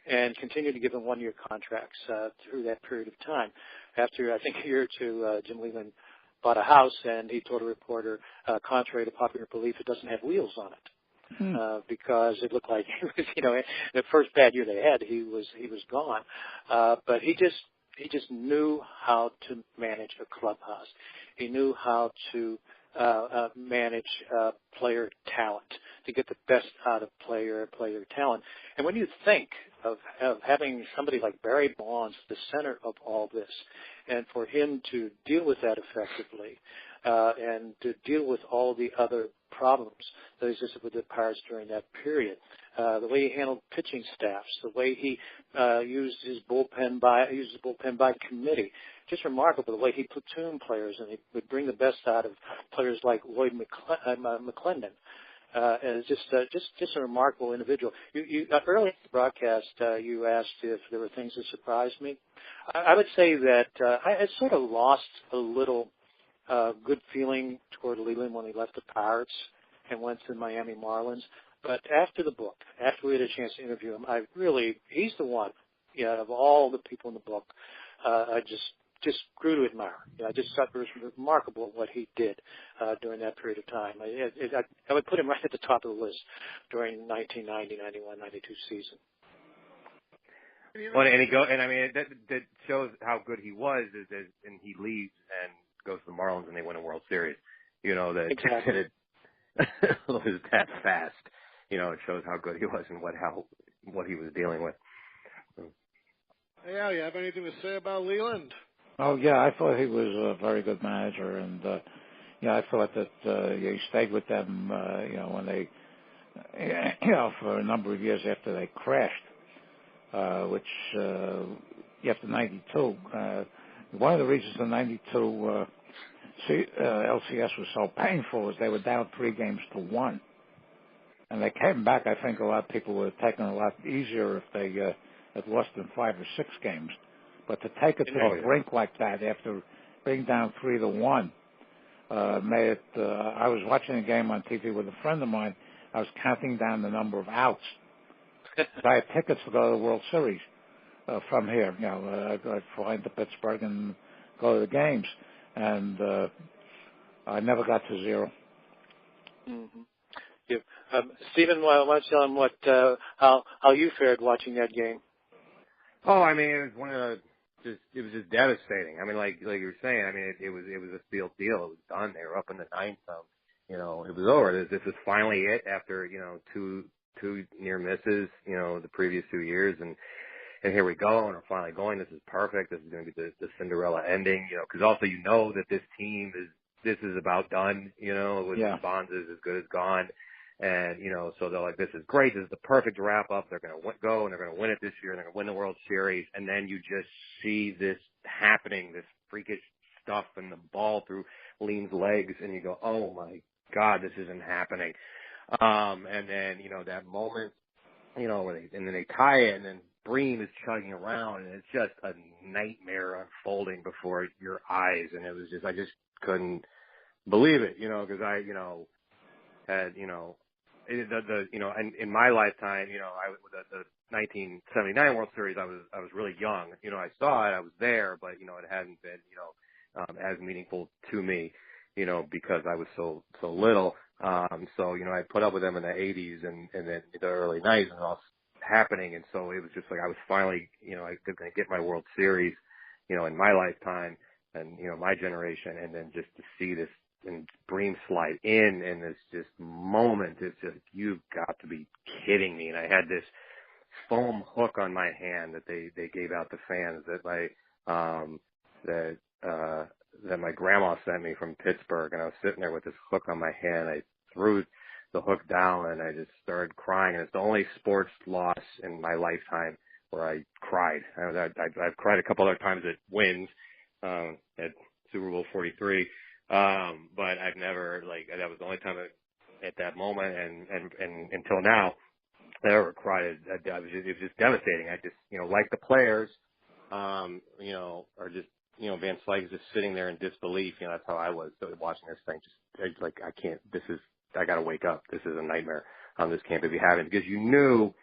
and continued to give him 1-year contracts through that period of time. After, I think, a year or two, Jim Leyland bought a house, and he told a reporter, contrary to popular belief, it doesn't have wheels on it. Because it looked like he was, the first bad year they had, he was gone. But he just knew how to manage a clubhouse. He knew how to manage player talent, to get the best out of player talent. And when you think of having somebody like Barry Bonds the center of all this, and for him to deal with that effectively, and to deal with all the other problems that existed with the Pirates during that period, the way he handled pitching staffs, the way he used his bullpen by committee, just remarkable. The way he platooned players, and he would bring the best out of players like Lloyd McClendon. And just a remarkable individual. You early in the broadcast, you asked if there were things that surprised me. I would say that I had sort of lost a little good feeling toward Leyland when he left the Pirates and went to the Miami Marlins. But after the book, after we had a chance to interview him, he's the one, of all the people in the book, I just grew to admire. I just thought it was remarkable what he did during that period of time. I would put him right at the top of the list during 1990, 91, 92 season. Well, that shows how good he was. And he leaves and goes to the Marlins, and they win a World Series. Exactly. It was that fast. It shows how good he was and what he was dealing with. Hey, Al, you have anything to say about Leyland? Oh, yeah, I thought he was a very good manager, and, I thought that he stayed with them, when they, for a number of years after they crashed, which after 92. One of the reasons the 92 LCS was so painful is they were down 3-1. And they came back. I think a lot of people would have taken it a lot easier if they had lost in 5 or 6 games. But to take it to the brink like that after being down 3-1 made it. I was watching a game on TV with a friend of mine. I was counting down the number of outs. I had tickets to go to the World Series from here. I'd fly into Pittsburgh and go to the games, and I never got to 0. Mm-hmm. Yeah. Stephen, why don't you tell him how you fared watching that game? Oh, it was it was just devastating. Like you were saying, it was a sealed deal. It was done. They were up in the 9th. It was over. This is finally it after, two near misses, the previous 2 years. And here we go. And we're finally going. This is perfect. This is going to be the Cinderella ending, cause also, that this team this is about done, with Bonds is as good as gone. And, so they're like, this is great. This is the perfect wrap up. They're going to go and they're going to win it this year. And they're going to win the World Series. And then you just see this happening, this freakish stuff and the ball through Lean's legs. And you go, oh my God, this isn't happening. And then, that moment, where they tie it and then Breen is chugging around and it's just a nightmare unfolding before your eyes. And it was just, I just couldn't believe it, cause I, had, in my lifetime, the 1979 World Series, I was really young. I saw it, I was there, but, it hadn't been, as meaningful to me, because I was so little. So, I put up with them in the 80s and then the early 90s and all happening. And so it was just like, I was finally, I was going to get my World Series, in my lifetime and, my generation. And then just to see this and Bream slide in, and this just moment, it's just, you've got to be kidding me. And I had this foam hook on my hand that they gave out to fans that my grandma sent me from Pittsburgh, and I was sitting there with this hook on my hand. I threw the hook down, and I just started crying. And it's the only sports loss in my lifetime where I cried. I've cried a couple other times at wins, at Super Bowl 43. But I've never, that was the only time at that moment and until now, I ever cried. It was just devastating. I just, like the players, are just, Van Slyke is just sitting there in disbelief. That's how I was watching this thing. I got to wake up. This is a nightmare. This can't be happening, because you knew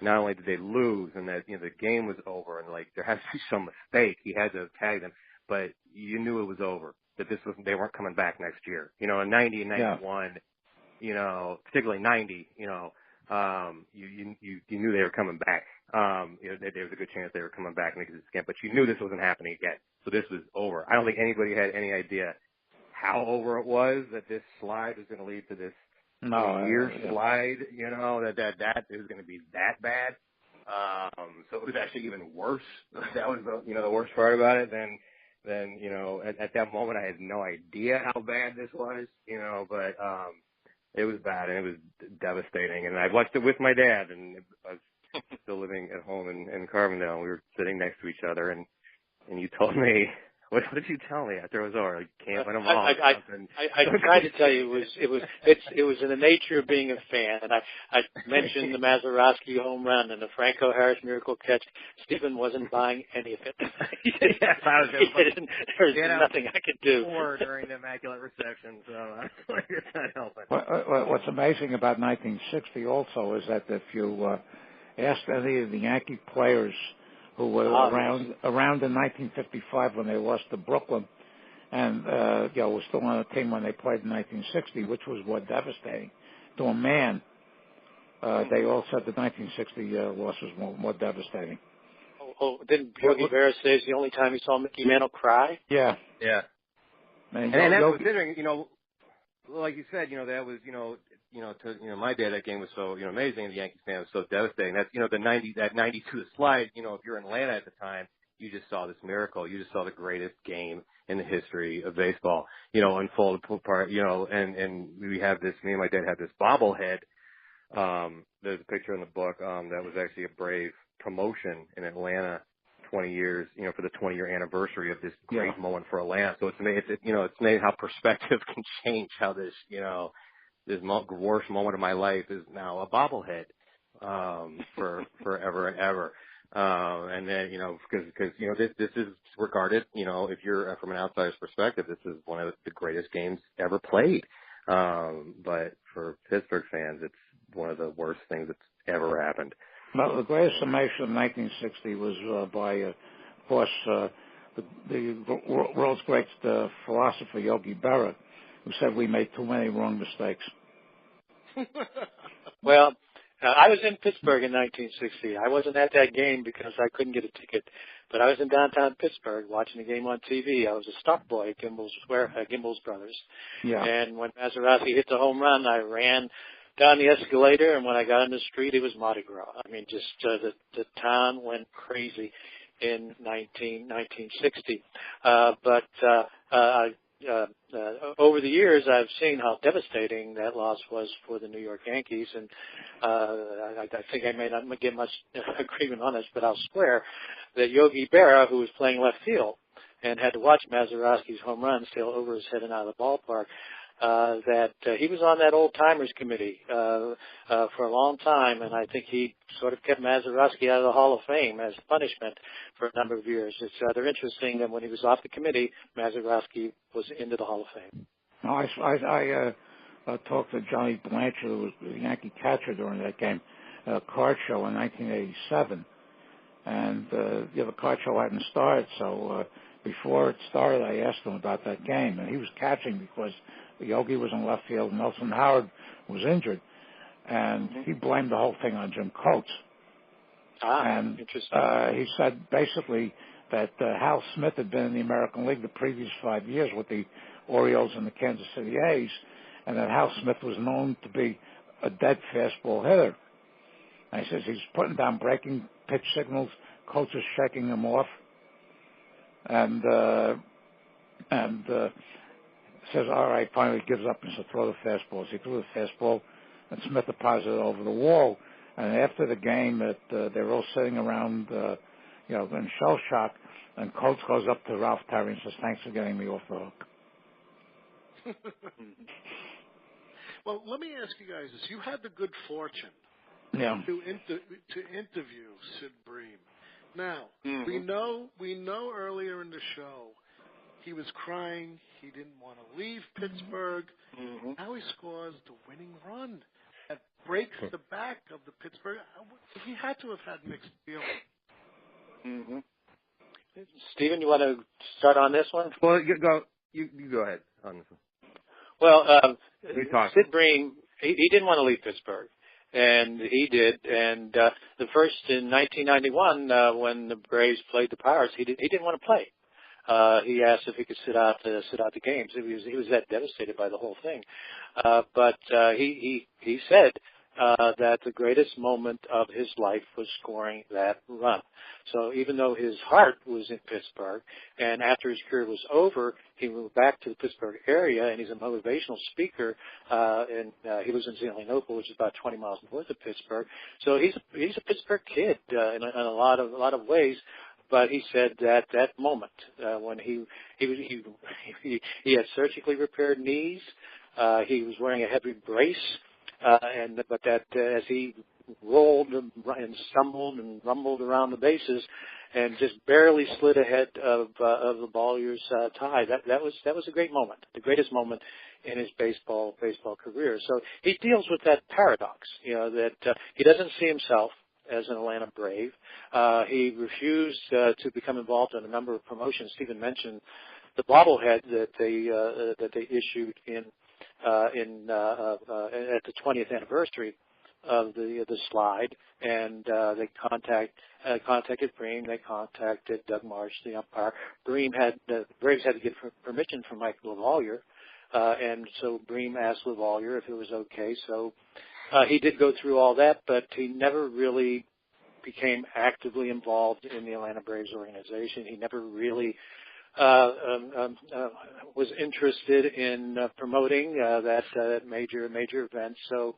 not only did they lose and that, the game was over and there has to be some mistake. He had to tag them, but you knew it was over, that they weren't coming back next year. In 90 and 91, particularly 90, you knew they were coming back. There was a good chance they were coming back and making this game, but you knew this wasn't happening again. So this was over. I don't think anybody had any idea how over it was, that this slide was going to lead to this year slide, that it was going to be that bad. So it was actually even worse. That was the worst part about it. Then at that moment I had no idea how bad this was, but it was bad and it was devastating. And I watched it with my dad, and I was still living at home in Carbondale, and we were sitting next to each other, and you told me, what did you tell me after it was over? Can't win them all. I tried to tell you it was in the nature of being a fan, and I mentioned the Mazeroski home run and the Franco Harris miracle catch. Stephen wasn't buying any of it. Yes, I was There's nothing I could do. During the Immaculate Reception, so it's not helping. What's amazing about 1960 also is that if you asked any of the Yankee players who were around in 1955 when they lost to Brooklyn, and was still on the team when they played in 1960, which was more devastating to a man. They all said the 1960 loss was more devastating. Didn't Yogi Berra say it's the only time he saw Mickey Mantle cry? Yeah. And that was interesting, like you said, that was, to my dad, that game was so, amazing, and the Yankees fan was so devastating. That's, that 92 slide, if you're in Atlanta at the time, you just saw this miracle. You just saw the greatest game in the history of baseball, unfold apart, and me and my dad had this bobblehead. There's a picture in the book, that was actually a Brave promotion in Atlanta 20 years, for the 20-year anniversary of this great moment for Atlanta. So it's amazing how perspective can change, how this, this worst moment of my life is now a bobblehead, for forever and ever. And then, because this is regarded, if you're from an outsider's perspective, this is one of the greatest games ever played. But for Pittsburgh fans, it's one of the worst things that's ever happened. Well, the greatest summation of 1960 was by, of course, the world's greatest philosopher, Yogi Berra, who said we made too many wrong mistakes. Well, I was in Pittsburgh in 1960. I wasn't at that game because I couldn't get a ticket, but I was in downtown Pittsburgh watching the game on TV. I was a stock boy at Gimbel's Brothers. Yeah. And when Mazeroski hit the home run, I ran down the escalator, and when I got on the street, it was Mardi Gras. I mean, just the town went crazy in 1960. Over the years, I've seen how devastating that loss was for the New York Yankees, and I think I may not get much agreement on this, but I'll swear that Yogi Berra, who was playing left field and had to watch Mazeroski's home run sail over his head and out of the ballpark, that he was on that old timers committee for a long time, and I think he sort of kept Mazeroski out of the Hall of Fame as punishment for a number of years. It's rather interesting that when he was off the committee, Mazeroski was into the Hall of Fame. No, I talked to Johnny Blanchard, who was the Yankee catcher during that game, card show in 1987, and the card show hadn't started, so before it started, I asked him about that game, and he was catching because Yogi was in left field, Nelson Howard was injured, and he blamed the whole thing on Jim Coates. And he said basically that Hal Smith had been in the American League the previous 5 years with the Orioles and the Kansas City A's, and that Hal Smith was known to be a dead fastball hitter. And he says he's putting down breaking pitch signals, coach is shaking him off, and says, all right, finally gives up and says, throw the fastballs. He threw the fastball, and Smith deposited it over the wall. And after the game, they're all sitting around, in shell shock, and coach goes up to Ralph Terry and says, thanks for getting me off the hook. Well, let me ask you guys this. You had the good fortune to interview Sid Bream. Now, we know earlier in the show he was crying. He didn't want to leave Pittsburgh. Now he scores the winning run that breaks the back of the Pittsburgh. He had to have had mixed feelings. Stephen, you want to start on this one? Well, you go ahead on this one. Well, Sid Bream, he didn't want to leave Pittsburgh, and he did. And the first in 1991, when the Braves played the Pirates, he didn't want to play. He asked if he could sit out the games. He was that devastated by the whole thing. But he said that the greatest moment of his life was scoring that run. So even though his heart was in Pittsburgh, and after his career was over, he moved back to the Pittsburgh area, and he's a motivational speaker. And he lives in Zelienople, which is about 20 miles north of Pittsburgh. So he's a Pittsburgh kid in a lot of ways. But he said that moment when he had surgically repaired knees, he was wearing a heavy brace, but that as he rolled and stumbled and rumbled around the bases, and just barely slid ahead of the Ballier's tie. That was a great moment, the greatest moment in his baseball career. So he deals with that paradox, that he doesn't see himself as an Atlanta Brave. He refused to become involved in a number of promotions. Stephen mentioned the bobblehead that they issued at the 20th anniversary of the slide, and they contacted Bream. They contacted Doug Marsh, the umpire. The Braves had to get permission from Mike LaValliere, and so Bream asked LaValliere if it was okay. So he did go through all that, but he never really became actively involved in the Atlanta Braves organization. He never really was interested in promoting that major event. So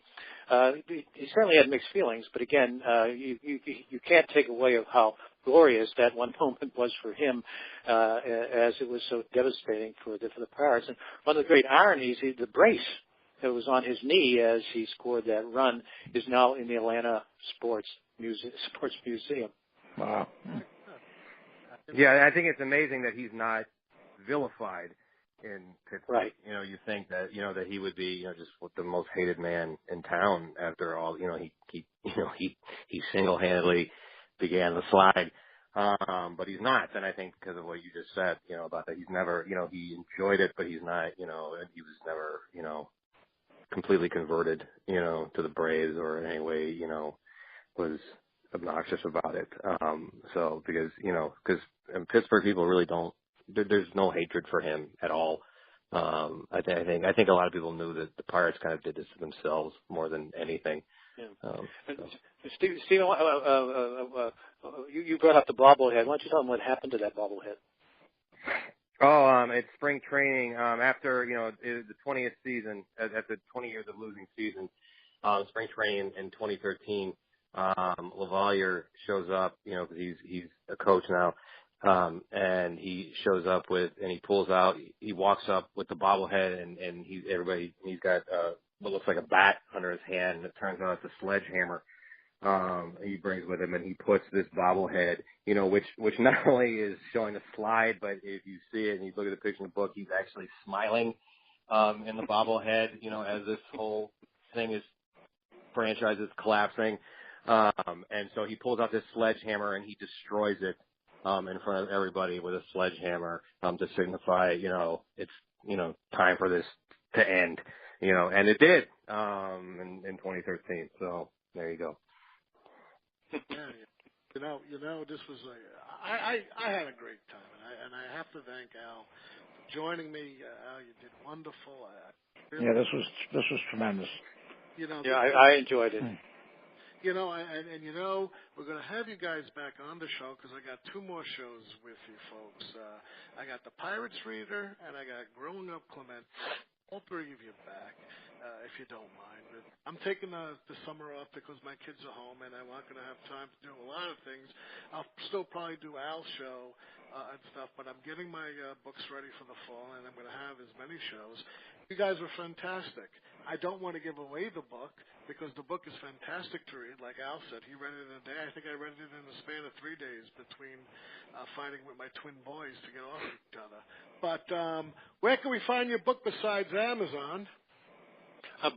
he certainly had mixed feelings. But again, you can't take away of how glorious that one moment was for him, as it was so devastating for the Pirates. And one of the great ironies, the brace that was on his knee as he scored that run is now in the Atlanta Sports Museum. Wow. Yeah, I think it's amazing that he's not vilified in Pittsburgh. Right. You think that that he would be just the most hated man in town after all. He single-handedly began the slide, but he's not. And I think because of what you just said, about that, he's never, he enjoyed it, but he's not, he was never, completely converted, to the Braves or in any way, was obnoxious about it. So because Pittsburgh people really don't, there's no hatred for him at all. I think a lot of people knew that the Pirates kind of did this to themselves more than anything. Yeah. Stephen, you brought up the bobblehead. Why don't you tell them what happened to that bobblehead? Oh, it's spring training. After the 20th season, after 20 years of losing season, spring training in 2013. LaValliere shows up, because he's a coach now, and he shows up and he pulls out, he walks up with the bobblehead, and he's got what looks like a bat under his hand, and it turns out it's a sledgehammer. He brings with him, and he puts this bobblehead, which not only is showing the slide, but if you see it and you look at the picture in the book, he's actually smiling in the bobblehead, as this whole franchise is collapsing. And so he pulls out this sledgehammer and he destroys it in front of everybody with a sledgehammer to signify, it's time for this to end, and it did in 2013. So there you go. Yeah. This was I had a great time, and I have to thank Al for joining me. Al, you did wonderful. Yeah, this was tremendous. You know. Yeah, I enjoyed it. You know, and you know, we're going to have you guys back on the show because I got 2 more shows with you folks. I got the Pirates Reader and I got Growing Up Clement. All 3 of you back, if you don't mind. I'm taking the summer off because my kids are home and I'm not going to have time to do a lot of things. I'll still probably do Al's show and stuff, but I'm getting my books ready for the fall and I'm going to have as many shows. You guys were fantastic. I don't want to give away the book because the book is fantastic to read. Like Al said, he read it in a day. I think I read it in the span of 3 days between fighting with my twin boys to get off each other. But where can we find your book besides Amazon?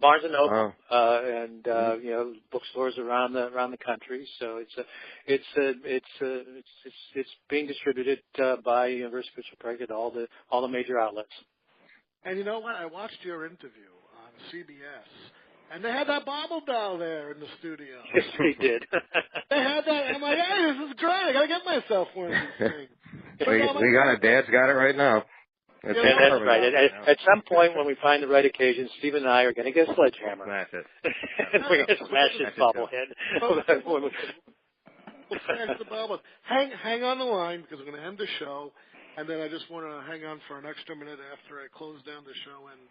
Barnes and Noble, and you know, bookstores around the country. So it's being distributed by University of Pittsburgh at all the major outlets. And you know what? I watched your interview on CBS, and they had that Bobble doll there in the studio. Yes, they did. They had that. I'm like, hey, this is great. I got to get myself one of these things. We got it. Dad's got it right now. That's right. At some point, when we find the right occasion, Steve and I are going to get a sledgehammer. Smash it. We're going to smash his bobblehead. We'll smash the bobble. Hang on the line because we're going to end the show. And then I just want to hang on for an extra minute after I close down the show, and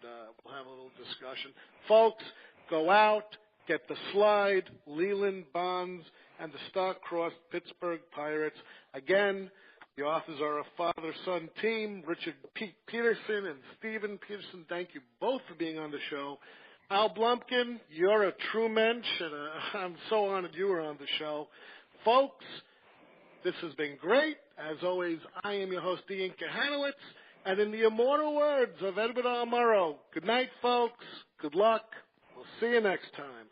we'll have a little discussion. Folks, go out, get the slide, Leyland Bonds, and the Star Crossed Pittsburgh Pirates. Again, the authors are a father-son team, Richard Peterson and Stephen Peterson. Thank you both for being on the show. Al Blumkin, you're a true mensch, and I'm so honored you were on the show. Folks, this has been great. As always, I am your host, Ian Kahanowitz, and in the immortal words of Edward R. Murrow, good night, folks. Good luck. We'll see you next time.